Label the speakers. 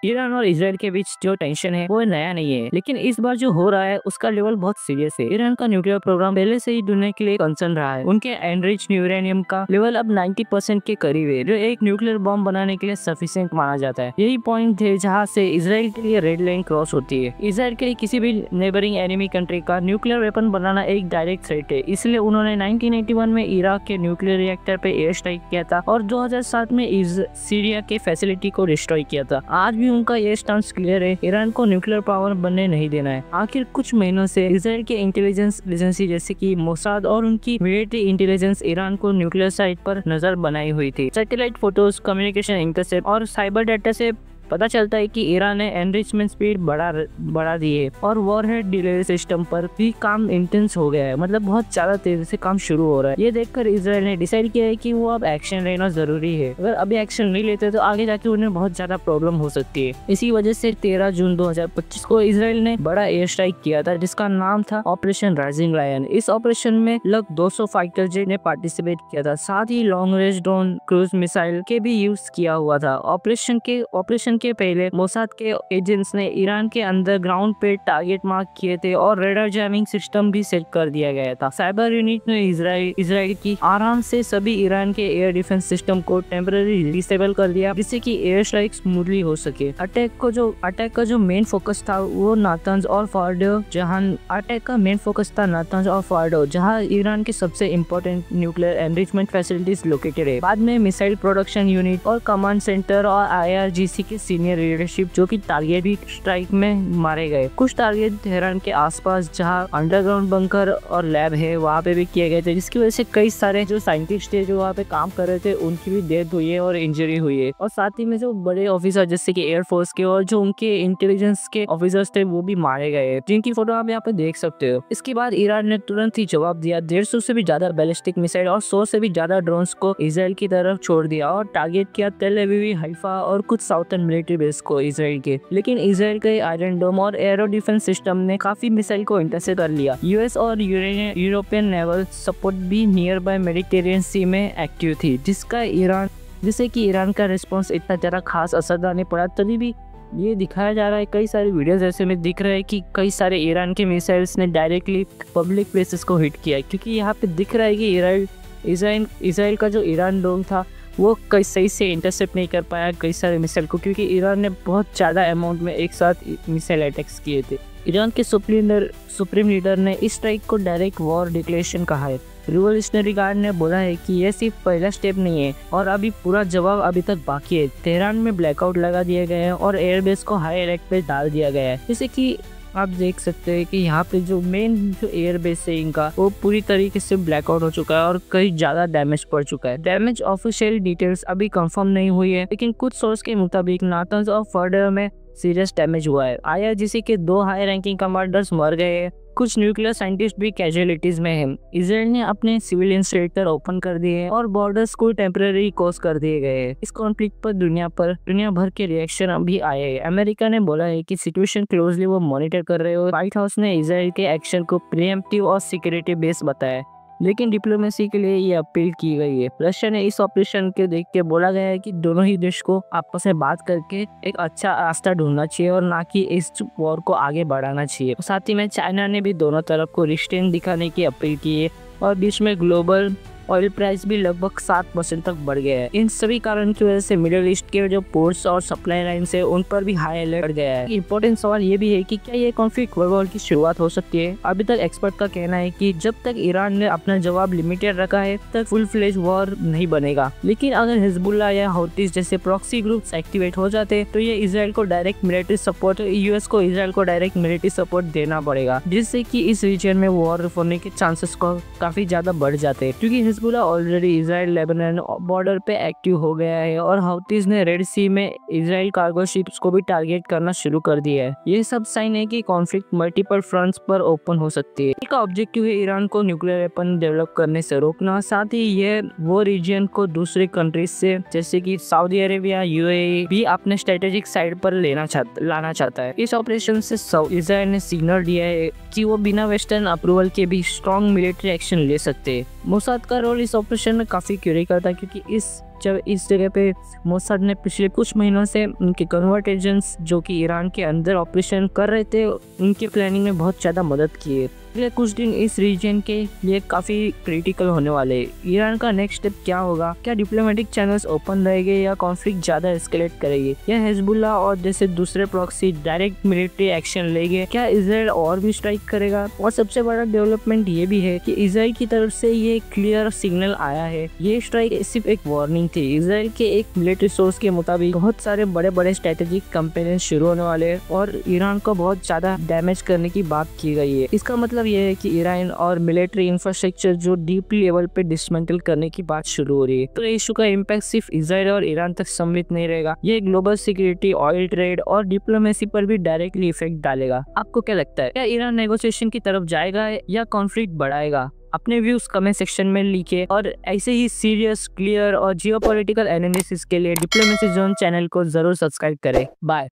Speaker 1: Iran और Israel के बीच जो टेंशन है वो नया नहीं है, लेकिन इस बार जो हो रहा है उसका लेवल बहुत सीरियस है। ईरान का न्यूक्लियर प्रोग्राम पहले से ही दुनिया के लिए कंसर्न रहा है। उनके एनरिच यूरेनियम का लेवल अब 90% के करीब है, जो एक न्यूक्लियर बॉम्ब बनाने के लिए सफिशिएंट माना जाता है। यही पॉइंट है जहाँ से इजराइल के लिए रेड लाइन क्रॉस होती है। इजराइल के लिए किसी भी नेबरिंग एनिमी कंट्री का न्यूक्लियर वेपन बनाना एक डायरेक्ट थ्रेट है, इसलिए उन्होंने 1981 में इराक के न्यूक्लियर रिएक्टर पे एयर स्ट्राइक किया था और 2007 में सीरिया के फैसिलिटी को डिस्ट्रॉय किया था। आज भी उनका ये स्टांस क्लियर है, ईरान को न्यूक्लियर पावर बनने नहीं देना है। आखिर कुछ महीनों से इजराइल के इंटेलिजेंस एजेंसी जैसे कि मोसाद और उनकी मिलिट्री इंटेलिजेंस ईरान को न्यूक्लियर साइट पर नजर बनाई हुई थी। सैटेलाइट फोटोज, कम्युनिकेशन इंटरसेप्ट और साइबर डाटा से पता चलता है कि ईरान ने एनरिचमेंट स्पीड बढ़ा दी है और वॉरहेड डिलीवरी सिस्टम पर भी काम इंटेंस हो गया है। मतलब बहुत ज्यादा तेजी से काम शुरू हो रहा है। ये देखकर इजराइल ने डिसाइड किया है कि वो अब एक्शन लेना जरूरी है। अगर अभी एक्शन नहीं लेते तो आगे जाके उन्हें बहुत ज्यादा प्रॉब्लम हो सकती है। इसी वजह से 13 जून 2025 को इजराइल ने बड़ा एयर स्ट्राइक किया था, जिसका नाम था ऑपरेशन राइजिंग लायन। इस ऑपरेशन में लगभग 200 फाइटर जेट ने पार्टिसिपेट किया था। साथ ही long range drone, cruise missile के भी यूज किया हुआ था। ऑपरेशन के पहले मोसाद के एजेंट्स ने ईरान के अंडरग्राउंड पे टारगेट मार्क किए थे और रेडार जैमिंग सिस्टम भी सेट कर दिया गया था। साइबर यूनिट ने इजराइल की आराम से सभी ईरान के एयर डिफेंस सिस्टम को टेम्पररी डिसेबल कर दिया, जिससे कि एयर स्ट्राइक स्मूथली हो सके। अटैक का जो मेन फोकस था वो नातांज और फॉर्डो, जहां ईरान के सबसे important nuclear enrichment facilities located है। बाद में मिसाइल प्रोडक्शन यूनिट और कमांड सेंटर और IRGC के सीनियर लीडरशिप जो कि टारगेट भी स्ट्राइक में मारे गए। कुछ टारगेट तेहरान के आसपास जहां अंडरग्राउंड बंकर और लैब है वहां पे भी किए गए थे, जिसकी वजह से कई सारे जो साइंटिस्ट थे जो वहां पे काम कर रहे थे उनकी भी डेथ हुई है और इंजरी हुई है। और साथ ही में जो बड़े ऑफिसर जैसे कि एयरफोर्स के और जो उनके इंटेलिजेंस के ऑफिसर्स थे वो भी मारे गए, जिनकी फोटो आप यहाँ पे देख सकते हो। इसके बाद ईरान ने तुरंत ही जवाब दिया। 150 से भी ज्यादा बैलिस्टिक मिसाइल और 100 से भी ज्यादा ड्रोन्स को इजराइल की तरफ छोड़ दिया और टारगेट किया तेल अवीव, हाइफा और कुछ साउथर्न मिलिट्री बेस को इजराइल के। लेकिन इजराइल के आयरन डोम और एरो डिफेंस सिस्टम ने काफी मिसाइल को इंटरसेप्ट कर लिया। यूएस और यूरोपियन नेवल सपोर्ट भी नियर बाय मेडिटेरियन सी में एक्टिव थी, जिससे कि ईरान का रिस्पॉन्स इतना ज्यादा खास असरदार नहीं पड़ा। तभी भी ये दिखाया जा रहा है, कई सारे वीडियोस ऐसे में दिख रहा है कि कई सारे ईरान के मिसाइल्स ने डायरेक्टली पब्लिक प्लेसेस को हिट किया, क्योंकि यहाँ पे दिख रहा है कि इजराइल का जो ईरान डोम था वो कई सही से इंटरसेप्ट नहीं कर पाया कई सारे मिसाइल को, क्योंकि ईरान ने बहुत ज़्यादा अमाउंट में एक साथ मिसाइल अटैक्स किए थे। ईरान के सुप्रीम लीडर ने इस स्ट्राइक को डायरेक्ट वॉर डिक्लेरेशन कहा है। रिवोल्यूशनरी गार्ड ने बोला है कि यह सिर्फ पहला स्टेप नहीं है और अभी पूरा जवाब अभी तक बाकी है। तेहरान में ब्लैकआउट लगा दिया गया है और एयरबेस को हाई अलर्ट पे डाल दिया गया है। जैसे कि आप देख सकते हैं कि यहाँ पे जो मेन जो एयरबेस है इनका वो पूरी तरीके से ब्लैकआउट हो चुका है और कई ज्यादा डैमेज पड़ चुका है। डैमेज ऑफिशियल डिटेल्स अभी कंफर्म नहीं हुई है, लेकिन कुछ सोर्स के मुताबिक नातांज और फर्दर में सीरियस डैमेज हुआ है। IRGC के 2 हाई रैंकिंग कमांडर्स मर गए हैं। कुछ न्यूक्लियर साइंटिस्ट भी कैजुअलिटीज में हैं। इजराइल ने अपने सिविलियन शेल्टर ओपन कर दिए हैं और बॉर्डर्स को टेम्पररी क्लोज कर दिए गए हैं। इस कॉन्फ्लिक्ट पर दुनिया भर के रिएक्शन अभी आए हैं। अमेरिका ने बोला है कि सिचुएशन क्लोजली वो मॉनिटर कर रहे हो। व्हाइट हाउस ने इजराइल के एक्शन को प्रीएम्प्टिव और सिक्योरिटी बेस्ड बताया, लेकिन डिप्लोमेसी के लिए ये अपील की गई है। रशिया ने इस ऑपरेशन के देख के बोला गया है कि दोनों ही देश को आपस में बात करके एक अच्छा रास्ता ढूंढना चाहिए और ना कि इस वॉर को आगे बढ़ाना चाहिए। साथ ही में चाइना ने भी दोनों तरफ को रिस्ट्रेंट दिखाने की अपील की है और बीच में ग्लोबल ऑयल प्राइस भी लगभग 7% तक बढ़ गया है। इन सभी कारण की वजह से मिडिल ईस्ट के जो पोर्ट्स और सप्लाई लाइन है उन पर भी हाई अलर्ट बढ़ गया है। इम्पोर्टेंट सवाल ये भी है कि क्या ये कॉन्फ्लिक्ट वर्ल्ड वॉर की शुरुआत हो सकती है। अभी तक एक्सपर्ट का कहना है कि जब तक ईरान ने अपना जवाब लिमिटेड रखा है तक फुल फ्लेज वॉर नहीं बनेगा। लेकिन अगर हिजबुल्लाह या हौतीस जैसे प्रॉक्सी ग्रुप्स एक्टिवेट हो जाते तो ये इजराइल को डायरेक्ट मिलिट्री सपोर्ट यूएस को इजराइल को डायरेक्ट मिलिट्री सपोर्ट देना पड़ेगा, जिससे कि इस रीजन में वॉर होने के चांसेस को काफी ज्यादा बढ़ जाते हैं। क्योंकि Hezbollah already Israel Lebanon border पे एक्टिव हो गया है और हौतीस ने रेड सी में इजराइल कार्गो शिप्स को भी टारगेट करना शुरू कर दिया है। ये सब साइन है कि कॉन्फ्लिक्ट मल्टीपल फ्रंट्स पर ओपन हो सकती है। इसका ऑब्जेक्टिव है ईरान को न्यूक्लियर वेपन डेवलप करने से रोकना। साथ ही ये वो रीजन को दूसरे कंट्रीज से जैसे कि सऊदी अरेबिया, UAE भी अपने स्ट्रेटेजिक साइड पर लाना चाहता है। इस ऑपरेशन से इजराइल ने सिग्नल दिया है कि वो बिना वेस्टर्न अप्रूवल के भी स्ट्रॉन्ग मिलिट्री एक्शन ले सकते हैं। मोसाद का रोल इस ऑपरेशन में काफ़ी क्रिटिकल था, क्योंकि इस जगह पे मोसाद ने पिछले कुछ महीनों से उनके कन्वर्ट एजेंट्स जो कि ईरान के अंदर ऑपरेशन कर रहे थे, उनकी प्लानिंग में बहुत ज़्यादा मदद की है। अगले कुछ दिन इस रीजन के लिए काफ़ी क्रिटिकल होने वाले हैं। ईरान का नेक्स्ट स्टेप क्या होगा? क्या डिप्लोमेटिक चैनल्स ओपन रहेंगे या कॉन्फ्लिक्ट ज़्यादा एस्केलेट करेंगे, या हिजबुल्लाह और जैसे दूसरे प्रॉक्सी डायरेक्ट मिलिट्री एक्शन लेंगे? क्या इजराइल और भी स्ट्राइक करेगा? और सबसे बड़ा डेवलपमेंट ये भी है कि इजराइल की तरफ से ये क्लियर सिग्नल आया है, ये स्ट्राइक सिर्फ एक वार्निंग थी। इजराइल के एक मिलिट्री सोर्स के मुताबिक बहुत सारे बड़े बड़े स्ट्रेटेजिक कैंपेन शुरू होने वाले हैं और ईरान को बहुत ज्यादा डैमेज करने की बात की गई है। इसका मतलब यह है कि ईरान और मिलिट्री इंफ्रास्ट्रक्चर जो डीप लेवल पे डिसमेंटल करने की बात शुरू हो रही है। तो इशू का इम्पैक्ट सिर्फ इजराइल और ईरान तक सीमित नहीं रहेगा, ये ग्लोबल सिक्योरिटी, ऑयल ट्रेड और डिप्लोमेसी पर भी डायरेक्टली इफेक्ट डालेगा। आपको क्या लगता है, क्या ईरान नेगोशिएशन की तरफ जाएगा या कॉन्फ्लिक्ट बढ़ाएगा? अपने व्यूज कमेंट सेक्शन में लिखिए और ऐसे ही सीरियस, क्लियर और जियोपॉलिटिकल एनालिसिस के लिए डिप्लोमेसी जोन चैनल को जरूर सब्सक्राइब करें। बाय।